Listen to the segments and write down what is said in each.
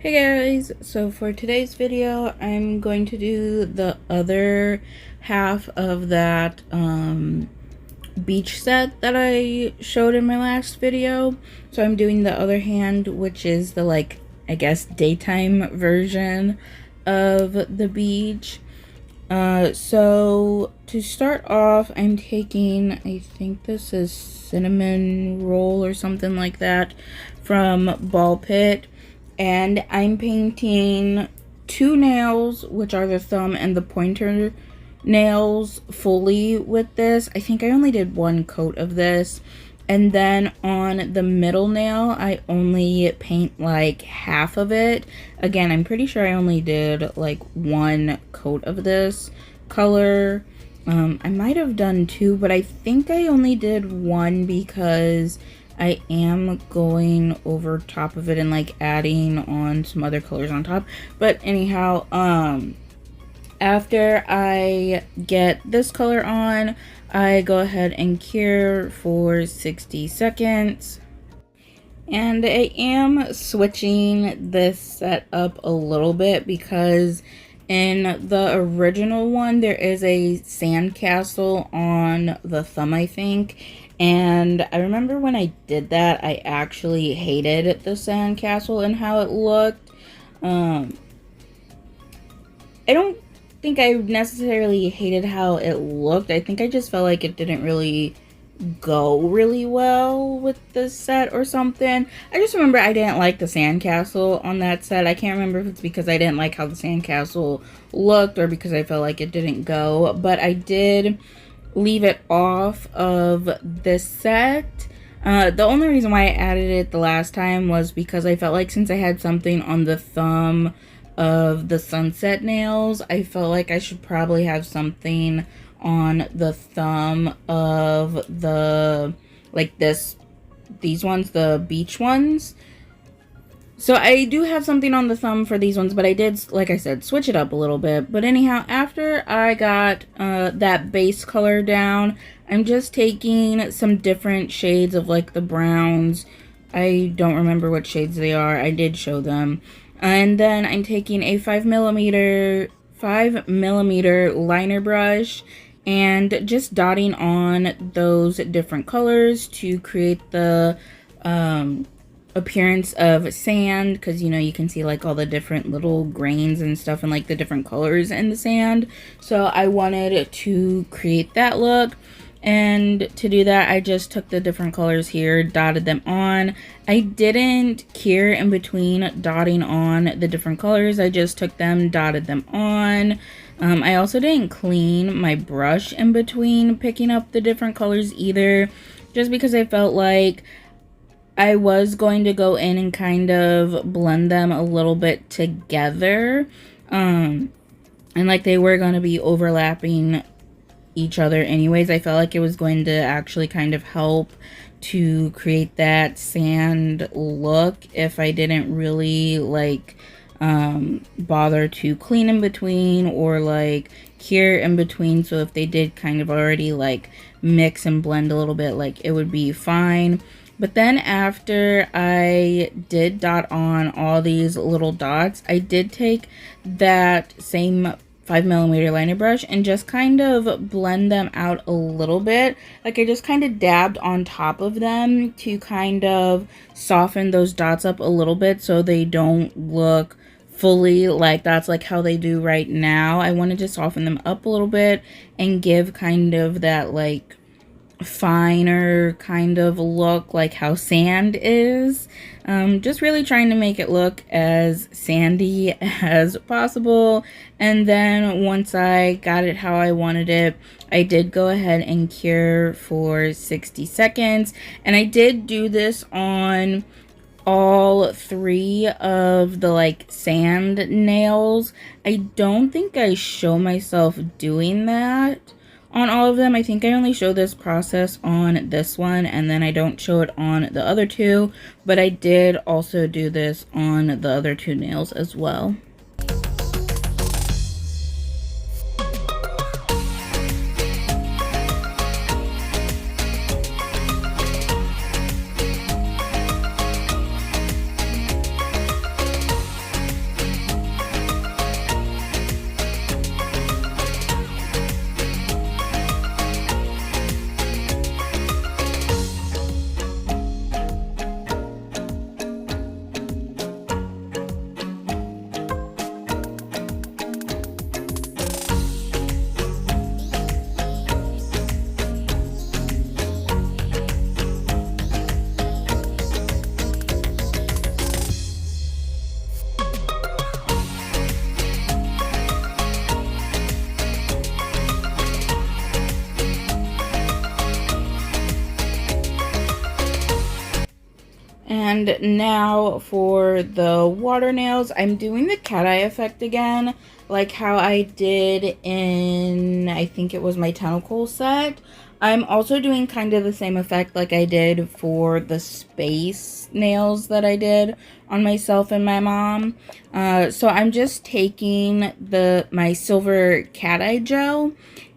Hey guys, so for today's video, I'm going to do the other half of that beach set that I showed in my last video. So I'm doing the other hand, which is the I guess daytime version of the beach. So to start off, I'm taking, I think this is cinnamon roll or something like that from Ball Pit. And I'm painting two nails, which are the thumb and the pointer nails, fully with this. I think I only did one coat of this. And then on the middle nail, I only paint like half of it. Again, I'm pretty sure I only did like one coat of this color. I might have done two, but I think I only did one because I am going over top of it and like adding on some other colors on top. But anyhow, after I get this color on, I go ahead and cure for 60 seconds. And I am switching this set up a little bit because in the original one, there is a sandcastle on the thumb, I think. And I remember when I did that, I actually hated the sandcastle and how it looked. I don't think I necessarily hated how it looked. I think I just felt like it didn't really go really well with the set or something. I just remember I didn't like the sandcastle on that set. I can't remember if it's because I didn't like how the sandcastle looked or because I felt like it didn't go, but I did leave it off of this set. The only reason why I added it the last time was because I felt like since I had something on the thumb of the sunset nails, I felt like I should probably have something on the thumb of the these ones, the beach ones. So I do have something on the thumb for these ones, but I did, like I said, switch it up a little bit. But anyhow, after I got that base color down, I'm just taking some different shades of like the browns. I don't remember what shades they are. I did show them. And then I'm taking a 5mm liner brush and just dotting on those different colors to create the appearance of sand, because you know you can see like all the different little grains and stuff and like the different colors in the sand. So I wanted to create that look, and to do that I just took the different colors here, dotted them on. I didn't cure in between dotting on the different colors. I just took them, dotted them on. I also didn't clean my brush in between picking up the different colors either, just because I felt like I was going to go in and kind of blend them a little bit together. And like they were going to be overlapping each other anyways. I felt like it was going to actually kind of help to create that sand look if I didn't really like bother to clean in between or like cure in between. So if they did kind of already like mix and blend a little bit, like it would be fine. But then after I did dot on all these little dots, I did take that same 5mm liner brush and just kind of blend them out a little bit. Like I just kind of dabbed on top of them to kind of soften those dots up a little bit so they don't look fully like that's like how they do right now. I wanted to soften them up a little bit and give kind of that like finer kind of look like how sand is. Just really trying to make it look as sandy as possible. And then once I got it how I wanted it, I did go ahead and cure for 60 seconds. And I did do this on all three of the like sand nails. I don't think I show myself doing that on all of them. I think I only show this process on this one, and then I don't show it on the other two, but I did also do this on the other two nails as well. And now for the water nails, I'm doing the cat eye effect again, like how I did in, I think it was my tentacle set. I'm also doing kind of the same effect like I did for the space nails that I did on myself and my mom. So I'm just taking my silver cat eye gel,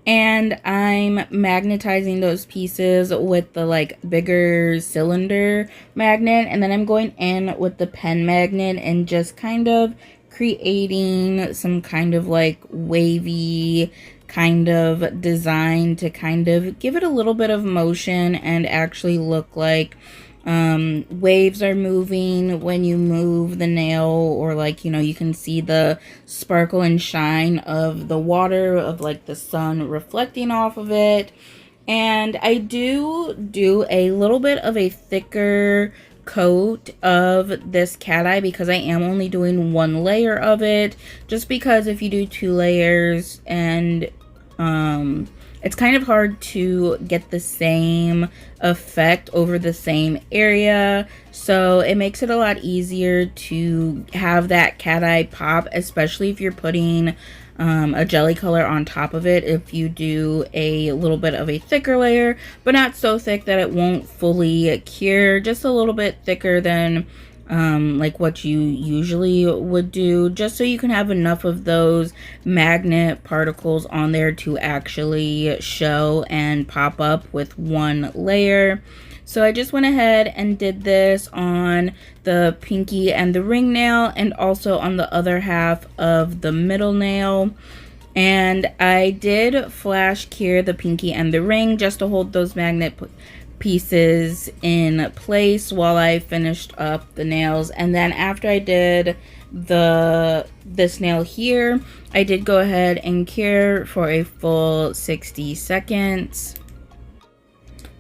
and I'm magnetizing those pieces with the like bigger cylinder magnet, and then I'm going in with the pen magnet and just kind of creating some kind of like wavy kind of design to kind of give it a little bit of motion and actually look like waves are moving when you move the nail, or like, you know, you can see the sparkle and shine of the water, of like the sun reflecting off of it. And I do a little bit of a thicker coat of this cat eye because I am only doing one layer of it, just because if you do two layers, and it's kind of hard to get the same effect over the same area, so it makes it a lot easier to have that cat eye pop, especially if you're putting a jelly color on top of it. If you do a little bit of a thicker layer, but not so thick that it won't fully cure, just a little bit thicker than like what you usually would do, just so you can have enough of those magnet particles on there to actually show and pop up with one layer. So I just went ahead and did this on the pinky and the ring nail, and also on the other half of the middle nail. And I did flash cure the pinky and the ring just to hold those magnet pieces in place while I finished up the nails. And then after I did this nail here, I did go ahead and cure for a full 60 seconds.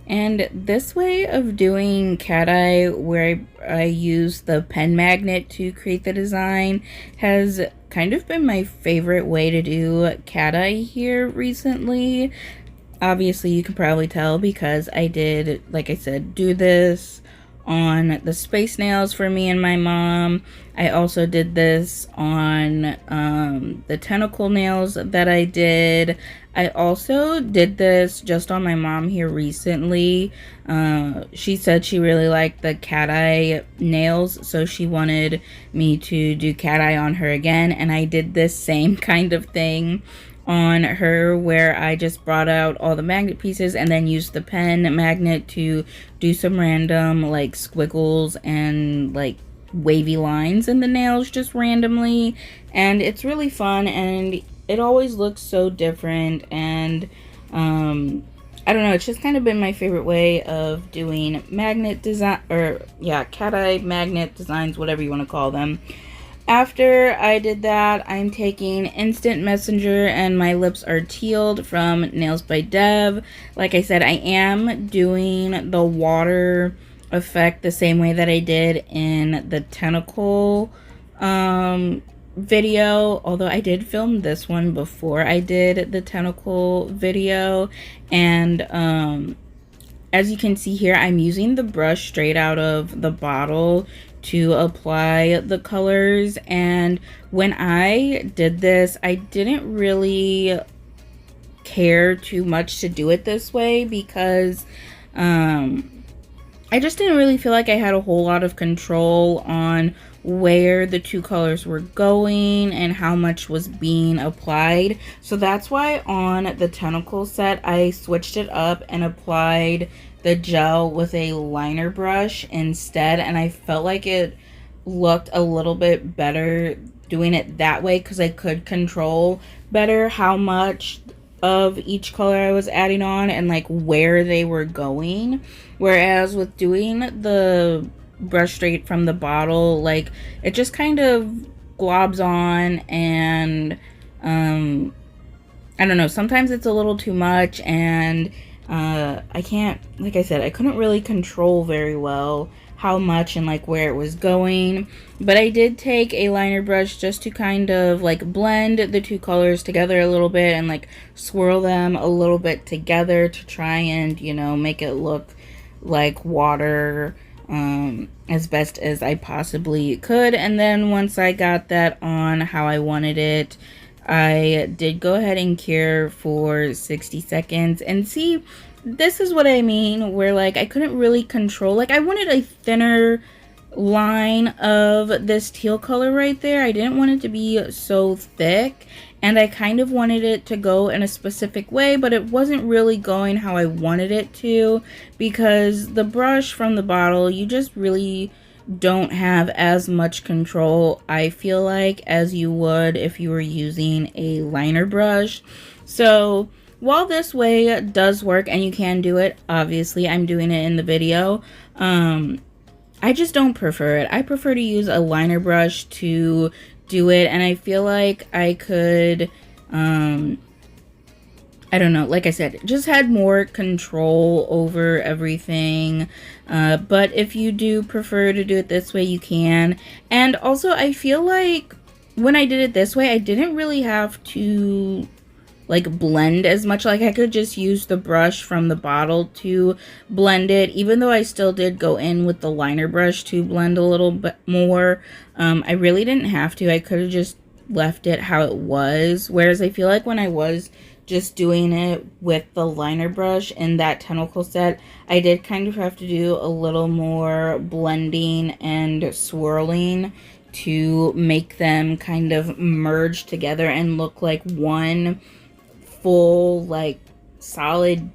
And this way of doing cat eye, where I use the pen magnet to create the design, has kind of been my favorite way to do cat eye here recently. Obviously, you can probably tell because I did, like I said, do this on the space nails for me and my mom. I also did this on the tentacle nails that I did. I also did this just on my mom here recently. She said she really liked the cat eye nails, so she wanted me to do cat eye on her again, and I did this same kind of thing on her, where I just brought out all the magnet pieces and then used the pen magnet to do some random like squiggles and like wavy lines in the nails just randomly. And it's really fun, and it always looks so different. And I don't know, it's just kind of been my favorite way of doing magnet design, or yeah, cat eye magnet designs, whatever you want to call them. After I did that, I'm taking Instant Messenger, and my lips are tealed from Nails by Dev. Like I said, I am doing the water effect the same way that I did in the tentacle video, although I did film this one before I did the tentacle video. And as you can see here, I'm using the brush straight out of the bottle to apply the colors. And when I did this, I didn't really care too much to do it this way because I just didn't really feel like I had a whole lot of control on where the two colors were going and how much was being applied. So that's why on the tentacle set, I switched it up and applied the gel with a liner brush instead, and I felt like it looked a little bit better doing it that way because I could control better how much of each color I was adding on and like where they were going. Whereas with doing the brush straight from the bottle, like it just kind of globs on, and I don't know, sometimes it's a little too much, and I can't, like I said, I couldn't really control very well how much and like where it was going. But I did take a liner brush just to kind of like blend the two colors together a little bit and like swirl them a little bit together to try and, you know, make it look like water as best as I possibly could. And then once I got that on how I wanted it, I did go ahead and cure for 60 seconds. And see, this is what I mean, where like I couldn't really control, like I wanted a thinner line of this teal color right there. I didn't want it to be so thick, and I kind of wanted it to go in a specific way, but it wasn't really going how I wanted it to, because the brush from the bottle, you just really don't have as much control, I feel like, as you would if you were using a liner brush. So while this way does work and you can do it, obviously I'm doing it in the video, I just don't prefer it. I prefer to use a liner brush to do it, and I feel like I could, I don't know, like I said, just had more control over everything. But if you do prefer to do it this way, you can. And also, I feel like when I did it this way, I didn't really have to like blend as much. Like I could just use the brush from the bottle to blend it, even though I still did go in with the liner brush to blend a little bit more. I really didn't have to. I could have just left it how it was, whereas I feel like when I was just doing it with the liner brush in that tentacle set, I did kind of have to do a little more blending and swirling to make them kind of merge together and look like one full, like, solid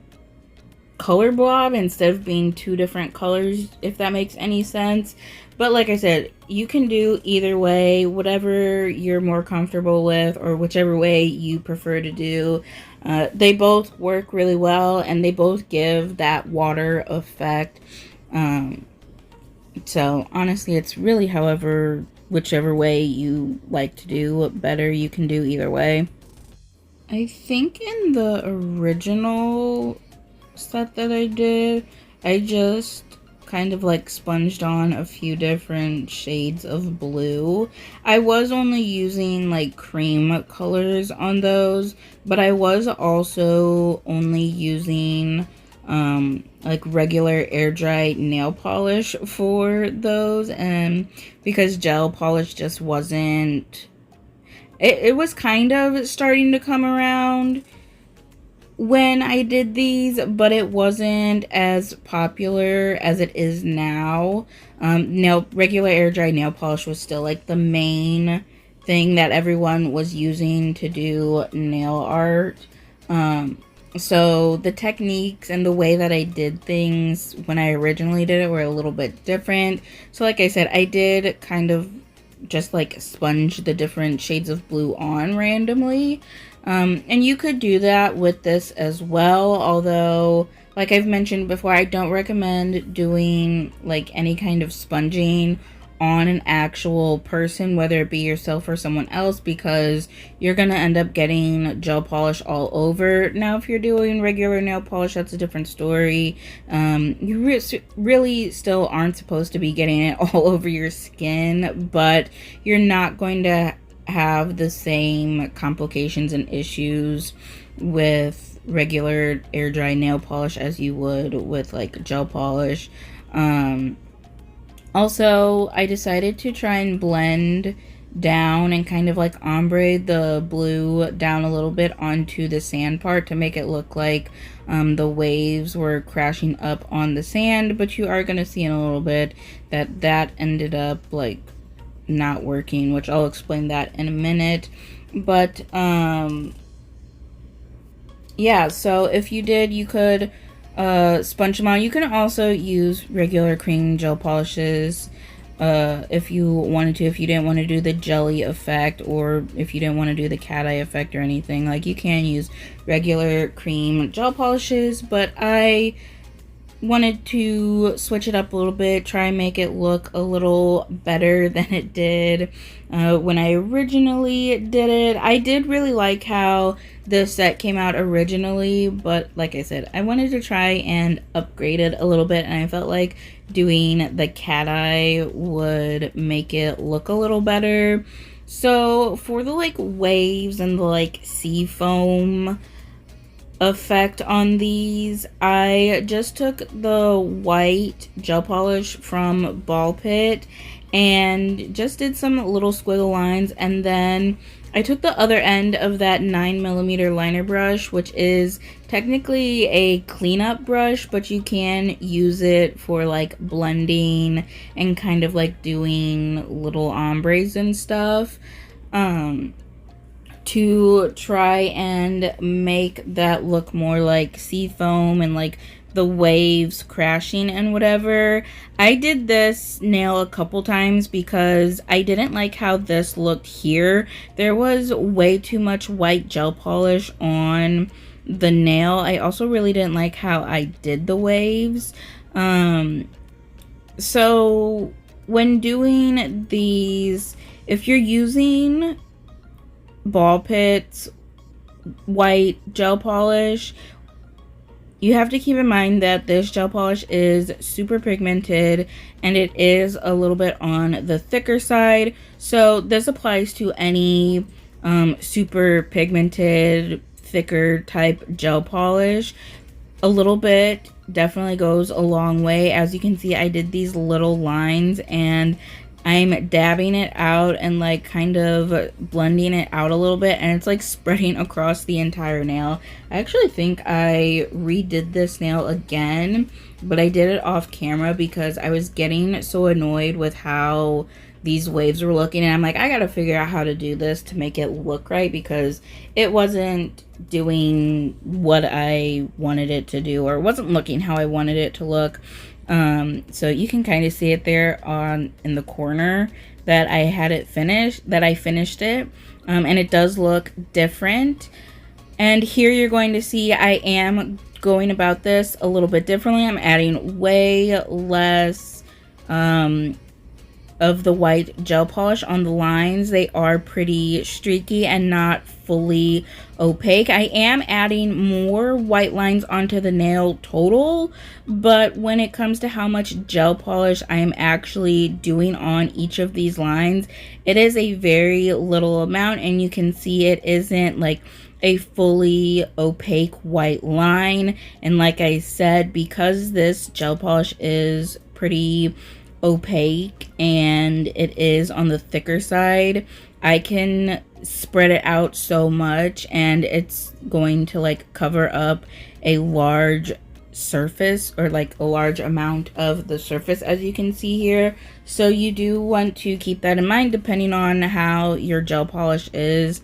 color blob instead of being two different colors, if that makes any sense. But like I said, you can do either way, whatever you're more comfortable with, or whichever way you prefer to do. They both work really well, and they both give that water effect. So honestly, it's really whichever way you like to do better, you can do either way. I think in the original set that I did, I just kind of like sponged on a few different shades of blue. I was only using like cream colors on those, but I was also only using like regular air dry nail polish for those, and because gel polish just wasn't, it was kind of starting to come around when I did these, but it wasn't as popular as it is now. Regular air dry nail polish was still like the main thing that everyone was using to do nail art. So the techniques and the way that I did things when I originally did it were a little bit different. So like I said, I did kind of just like sponge the different shades of blue on randomly. And you could do that with this as well, although like I've mentioned before, I don't recommend doing like any kind of sponging on an actual person, whether it be yourself or someone else, because you're gonna end up getting gel polish all over. Now if you're doing regular nail polish, that's a different story. You really still aren't supposed to be getting it all over your skin, but you're not going to have the same complications and issues with regular air dry nail polish as you would with like gel polish. Also, I decided to try and blend down and kind of like ombre the blue down a little bit onto the sand part to make it look like the waves were crashing up on the sand, but you are going to see in a little bit that ended up like not working, which I'll explain that in a minute. But yeah, so if you did, you could sponge them on. You can also use regular cream gel polishes if you wanted to, if you didn't want to do the jelly effect, or if you didn't want to do the cat eye effect or anything. Like, you can use regular cream gel polishes, but I wanted to switch it up a little bit, try and make it look a little better than it did when I originally did it. I did really like how the set came out originally, but like I said, I wanted to try and upgrade it a little bit, and I felt like doing the cat eye would make it look a little better. So for the like waves and the like sea foam effect on these, I just took the white gel polish from Ball Pit and just did some little squiggle lines, and then I took the other end of that 9mm liner brush, which is technically a cleanup brush, but you can use it for like blending and kind of like doing little ombres and stuff, to try and make that look more like sea foam and like the waves crashing and whatever. I did this nail a couple times because I didn't like how this looked here. There was way too much white gel polish on the nail. I also really didn't like how I did the waves. So when doing these, if you're using Ball Pit's white gel polish, you have to keep in mind that this gel polish is super pigmented and it is a little bit on the thicker side. So this applies to any super pigmented, thicker type gel polish. A little bit definitely goes a long way. As you can see, I did these little lines and I'm dabbing it out and like kind of blending it out a little bit, and it's like spreading across the entire nail. I actually think I redid this nail again, but I did it off camera because I was getting so annoyed with how these waves were looking, and I'm like, I gotta figure out how to do this to make it look right because it wasn't doing what I wanted it to do, or it wasn't looking how I wanted it to look. So you can kind of see it there in the corner that I had it finished, that I finished it, and it does look different. And here you're going to see I am going about this a little bit differently. I'm adding way less of the white gel polish on the lines. They are pretty streaky and not fully opaque. I am adding more white lines onto the nail total, but when it comes to how much gel polish I am actually doing on each of these lines, it is a very little amount, and you can see it isn't like a fully opaque white line. And like I said, because this gel polish is pretty opaque and it is on the thicker side, I can spread it out so much and it's going to like cover up a large surface, or like a large amount of the surface, as you can see here. So you do want to keep that in mind depending on how your gel polish is.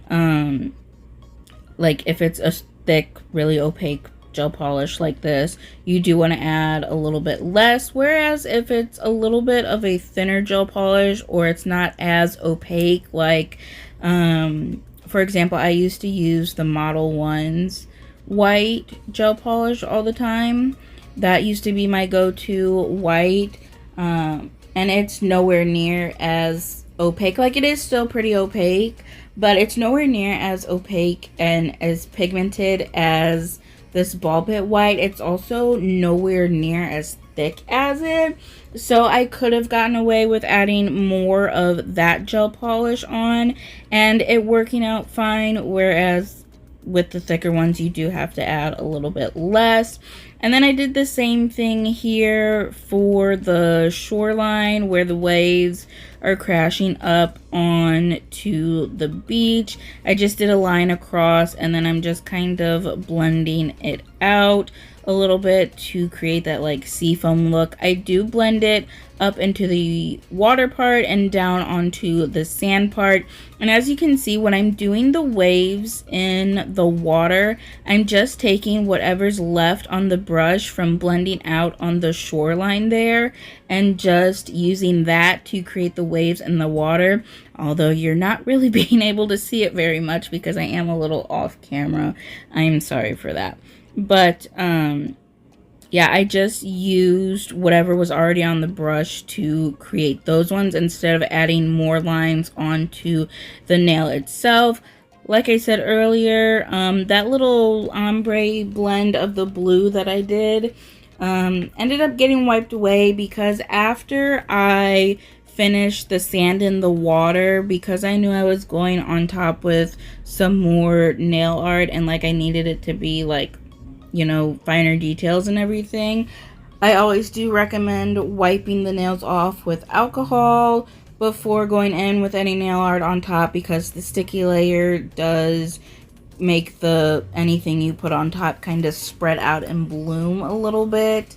Like if it's a thick, really opaque gel polish like this, you do want to add a little bit less, whereas if it's a little bit of a thinner gel polish or it's not as opaque, like for example, I used to use the Model 1's white gel polish all the time. That used to be my go-to white, and it's nowhere near as opaque. Like, it is still pretty opaque, but it's nowhere near as opaque and as pigmented as this Ball Pit white. It's also nowhere near as thick as it. So I could have gotten away with adding more of that gel polish on and it working out fine, whereas with the thicker ones you do have to add a little bit less. And then I did the same thing here for the shoreline where the waves are crashing up onto the beach. I just did a line across and then I'm just kind of blending it out a little bit to create that like seafoam look. I do blend it up into the water part and down onto the sand part. And as you can see, when I'm doing the waves in the water, I'm just taking whatever's left on the brush from blending out on the shoreline there and just using that to create the waves in the water. Although you're not really being able to see it very much because I am a little off camera. I'm sorry for that. But yeah, I just used whatever was already on the brush to create those ones instead of adding more lines onto the nail itself. Like I said earlier, that little ombre blend of the blue that I did ended up getting wiped away because after I finish the sand in the water because I knew I was going on top with some more nail art, and like I needed it to be like, you know, finer details and everything. I always do recommend wiping the nails off with alcohol before going in with any nail art on top, because the sticky layer does make the anything you put on top kind of spread out and bloom a little bit.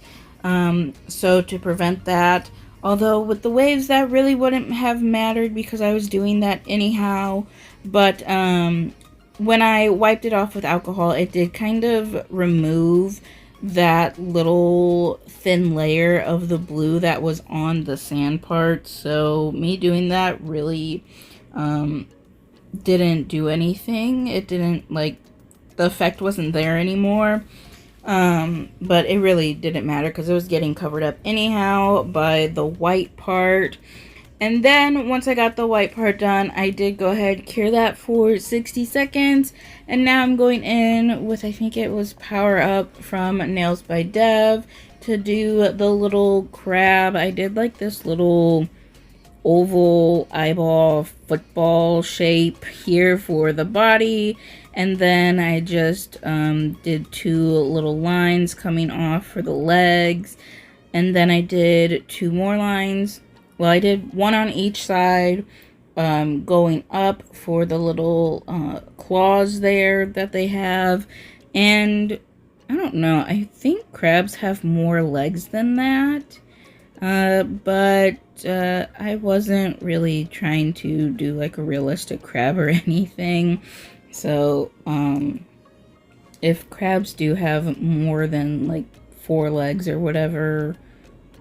So to prevent that, although with the waves that really wouldn't have mattered because I was doing that anyhow, but when I wiped it off with alcohol, it did kind of remove that little thin layer of the blue that was on the sand part. So me doing that really didn't do anything. It didn't, like, the effect wasn't there anymore. But it really didn't matter because it was getting covered up anyhow by the white part. And then once I got the white part done, I did go ahead, cure that for 60 seconds. And now I'm going in with, I think it was Power Up from Nails by Dev to do the little crab. I did like this little oval eyeball football shape here for the body. And then I just did 2 little lines coming off for the legs. And then I did 2 more lines. Well, I did 1 on each side, going up for the little claws there that they have. And I don't know, I think crabs have more legs than that. But I wasn't really trying to do like a realistic crab or anything. So, if crabs do have more than like 4 legs or whatever,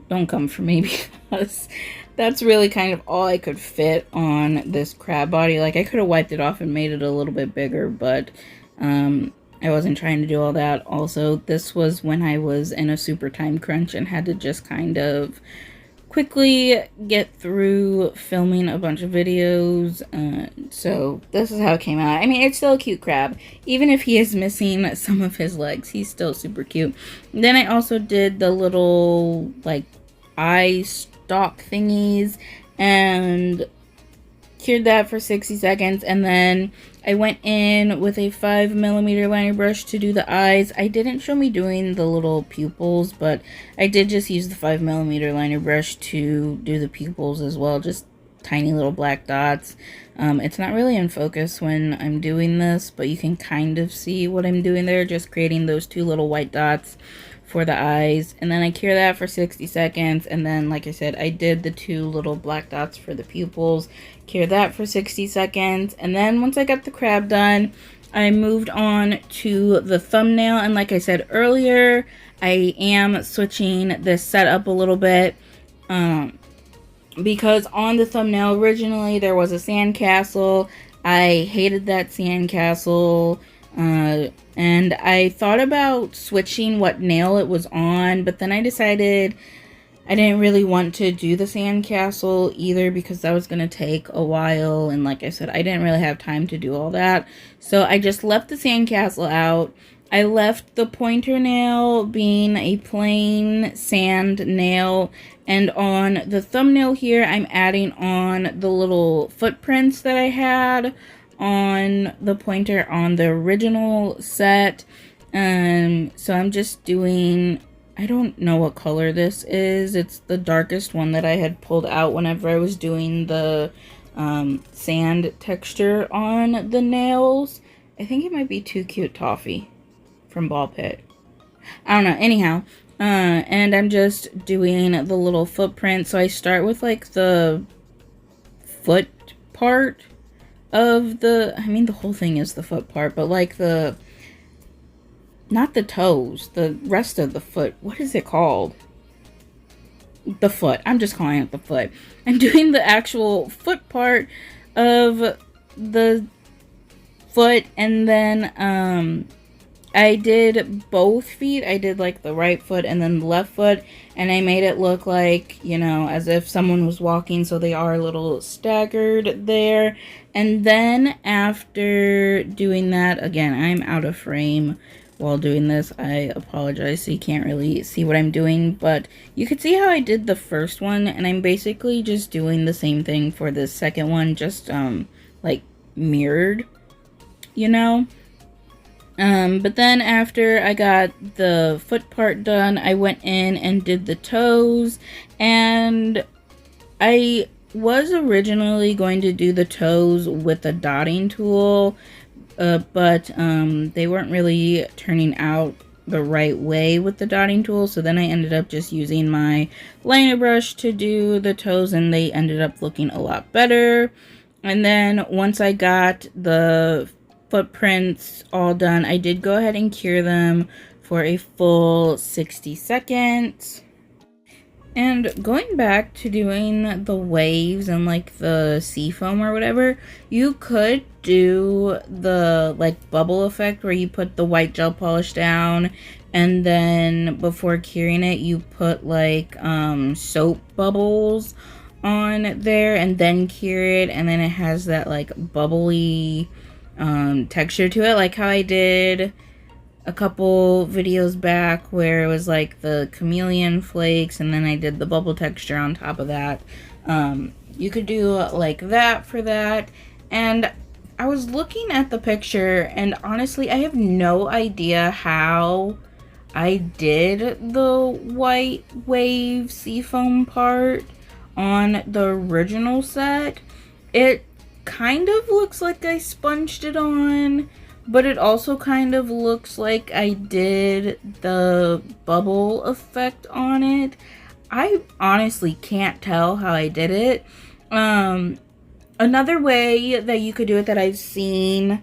don't come for me, because that's really kind of all I could fit on this crab body. Like, I could have wiped it off and made it a little bit bigger, but I wasn't trying to do all that. Also, this was when I was in a super time crunch and had to just kind of quickly get through filming a bunch of videos. So this is how it came out. I mean, it's still a cute crab. Even if he is missing some of his legs, he's still super cute. Then I also did the little, like, eye stalk thingies and cured that for 60 seconds. And then I went in with a 5mm liner brush to do the eyes. I didn't show me doing the little pupils, but I did just use the 5mm liner brush to do the pupils as well. Just tiny little black dots. It's not really in focus when I'm doing this, but you can kind of see what I'm doing there. Just creating those 2 little white dots for the eyes. And then I cure that for 60 seconds. And then, like I said, I did the 2 little black dots for the pupils. Cure that for 60 seconds. And then once I got the crab done, I moved on to the thumbnail. And like I said earlier, I am switching this setup a little bit. Because on the thumbnail originally there was a sandcastle. I hated that sandcastle. And I thought about switching what nail it was on, but then I decided I didn't really want to do the sandcastle either because that was going to take a while, and like I said, I didn't really have time to do all that. So I just left the sandcastle out. I left the pointer nail being a plain sand nail, and on the thumbnail here I'm adding on the little footprints that I had on the pointer on the original set. So I'm just doing, I don't know what color this is. It's the darkest one that I had pulled out whenever I was doing the sand texture on the nails. I think it might be Too Cute Toffee from Ball Pit. I don't know. Anyhow, and I'm just doing the little footprint. So I start with like the foot part of the, I mean, the whole thing is the foot part, but like the, not the toes, the rest of the foot. What is it called? The foot. I'm just calling it the foot. I'm doing the actual foot part of the foot, and then I did both feet. I did like the right foot and then the left foot, and I made it look like, you know, as if someone was walking, so they are a little staggered there. And then after doing that, again, I'm out of frame while doing this. I apologize, so you can't really see what I'm doing, but you could see how I did the first one, and I'm basically just doing the same thing for the second one, just like mirrored, you know. But then after I got the foot part done, I went in and did the toes, and I was originally going to do the toes with a dotting tool, but they weren't really turning out the right way with the dotting tool, so then I ended up just using my liner brush to do the toes, and they ended up looking a lot better. And then once I got the footprints all done, I did go ahead and cure them for a full 60 seconds. And going back to doing the waves and like the sea foam or whatever, you could do the like bubble effect where you put the white gel polish down, and then before curing it you put like soap bubbles on there and then cure it, and then it has that like bubbly texture to it, like how I did a couple videos back where it was like the chameleon flakes and then I did the bubble texture on top of that. You could do like that for that. And I was looking at the picture, and honestly I have no idea how I did the white wave seafoam part on the original set. It kind of looks like I sponged it on, but it also kind of looks like I did the bubble effect on it. I honestly can't tell how I did it. Another way that you could do it that I've seen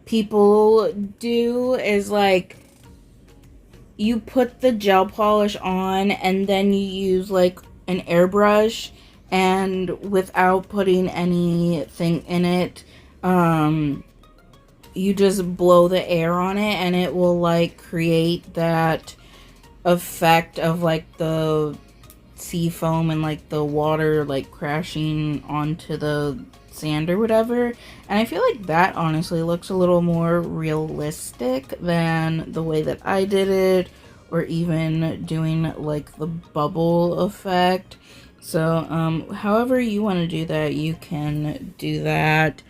people do is like you put the gel polish on and then you use like an airbrush, and without putting anything in it, you just blow the air on it and it will like create that effect of like the sea foam and like the water like crashing onto the sand or whatever. And I feel like that honestly looks a little more realistic than the way that I did it, or even doing like the bubble effect. So however you want to do that, you can do that.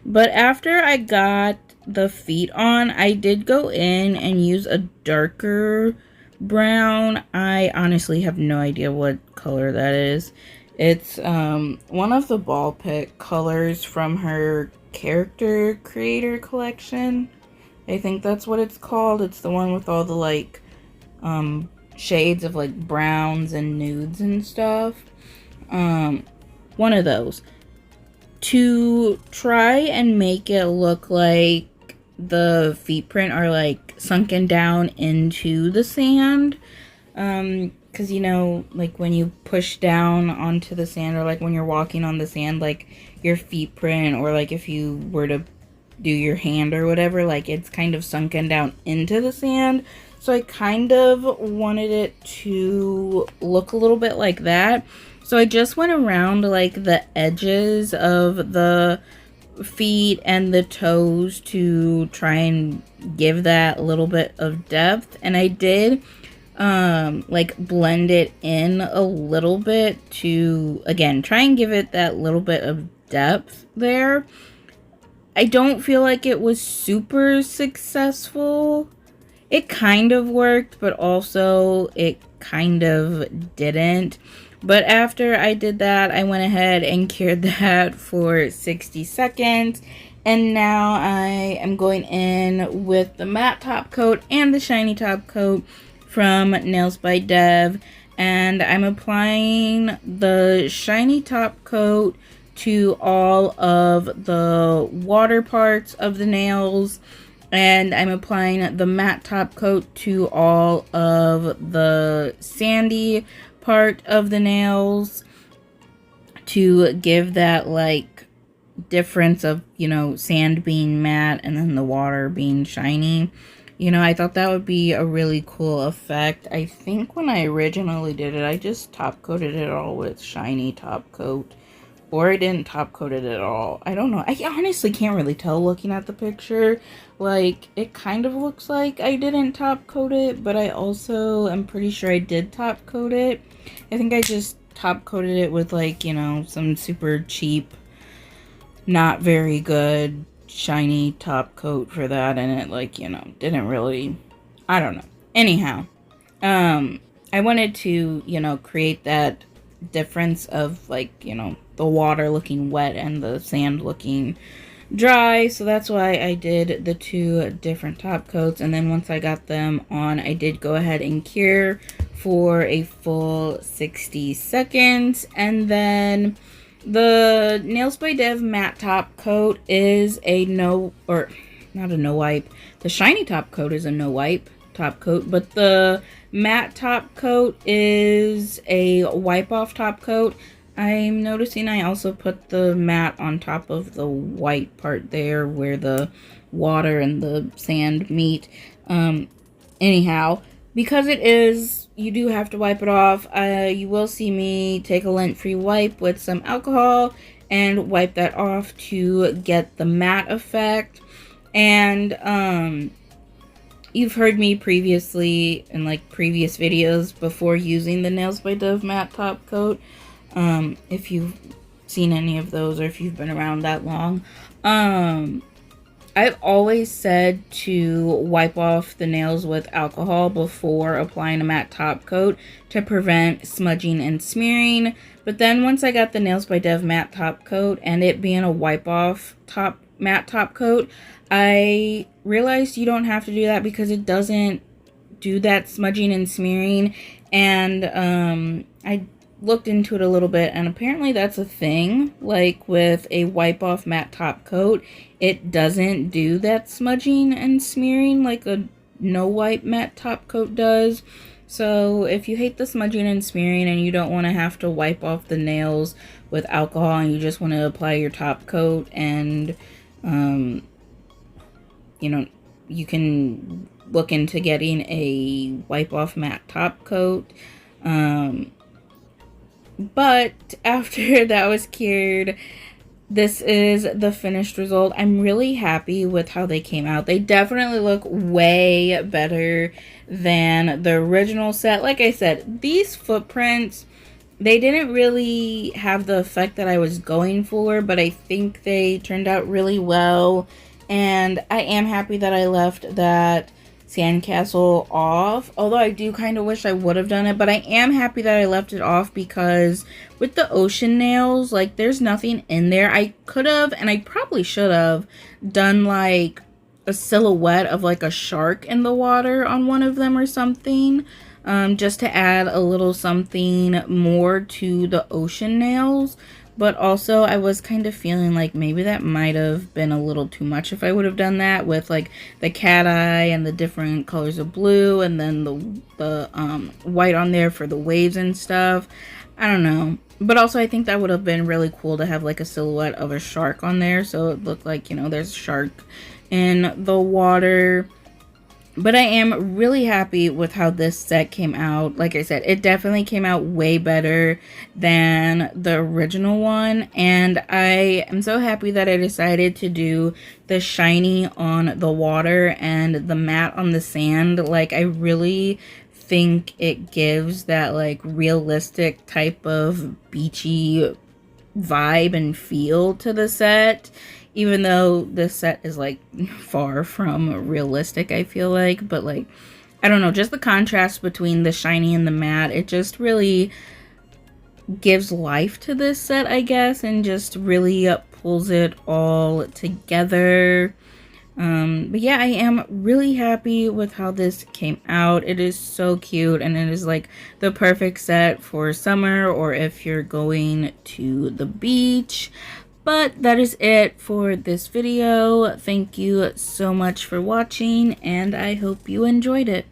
But after I got the feet on, I did go in and use a darker brown. I honestly have no idea what color that is. It's one of the ball pit colors from her character creator collection. I think that's what it's called. It's the one with all the like shades of like browns and nudes and stuff. One of those. To try and make it look like the feet print are like sunken down into the sand, because you know, like when you push down onto the sand, or like when you're walking on the sand, like your feet print, or like if you were to do your hand or whatever, like it's kind of sunken down into the sand. So I kind of wanted it to look a little bit like that. So I just went around like the edges of the feet and the toes to try and give that little bit of depth. And I did like blend it in a little bit to, again, try and give it that little bit of depth there. I don't feel like it was super successful. It kind of worked, but also it kind of didn't. But after I did that, I went ahead and cured that for 60 seconds. And now I am going in with the matte top coat and the shiny top coat from Nails by Dev. And I'm applying the shiny top coat to all of the water parts of the nails. And I'm applying the matte top coat to all of the sandy part of the nails to give that like difference of, you know, sand being matte and then the water being shiny. You know, I thought that would be a really cool effect. I think when I originally did it, I just top coated it all with shiny top coat, or I didn't top coat it at all. I don't know. I honestly can't really tell looking at the picture. Like, it kind of looks like I didn't top coat it, but I also am pretty sure I did top coat it. I think I just top coated it with, like, you know, some super cheap, not very good, shiny top coat for that, and it, like, you know, didn't really, I don't know. Anyhow, I wanted to, you know, create that difference of, like, you know, the water looking wet and the sand looking dry, so that's why I did the two different top coats. And then once I got them on, I did go ahead and cure for a full 60 seconds. And then the Nails by Dev matte top coat is a not a no wipe. The shiny top coat is a no wipe top coat, but the matte top coat is a wipe off top coat. I'm noticing I also put the matte on top of the white part there where the water and the sand meet. Anyhow, because it is, you do have to wipe it off. You will see me take a lint-free wipe with some alcohol and wipe that off to get the matte effect. And you've heard me previously in like previous videos before using the Nails by Dove matte top coat. If you've seen any of those or if you've been around that long. I've always said to wipe off the nails with alcohol before applying a matte top coat to prevent smudging and smearing. But then once I got the Nails by Dev matte top coat and it being a wipe off matte top coat, I realized you don't have to do that because it doesn't do that smudging and smearing. And I looked into it a little bit, and apparently that's a thing. Like with a wipe off matte top coat, it doesn't do that smudging and smearing like a no wipe matte top coat does. So if you hate the smudging and smearing and you don't want to have to wipe off the nails with alcohol and you just want to apply your top coat, and you know, you can look into getting a wipe off matte top coat. But after that was cured, this is the finished result. I'm really happy with how they came out. They definitely look way better than the original set. Like I said, these footprints, they didn't really have the effect that I was going for, but I think they turned out really well. And I am happy that I left that sandcastle off, although I do kind of wish I would have done it, but I am happy that I left it off because with the ocean nails, like, there's nothing in there. I could have, and I probably should have done like a silhouette of like a shark in the water on one of them or something, just to add a little something more to the ocean nails. But also, I was kind of feeling like maybe that might have been a little too much if I would have done that with, like, the cat eye and the different colors of blue and then the white on there for the waves and stuff. I don't know. But also, I think that would have been really cool to have, like, a silhouette of a shark on there. So it looked like, you know, there's a shark in the water. But I am really happy with how this set came out. Like I said, it definitely came out way better than the original one. And I am so happy that I decided to do the shiny on the water and the matte on the sand. Like, I really think it gives that, like, realistic type of beachy vibe and feel to the set. Even though this set is, like, far from realistic, I feel like. But, like, I don't know, just the contrast between the shiny and the matte, it just really gives life to this set, I guess, and just really pulls it all together. But yeah, I am really happy with how this came out. It is so cute, and it is, like, the perfect set for summer or if you're going to the beach. But that is it for this video. Thank you so much for watching, and I hope you enjoyed it.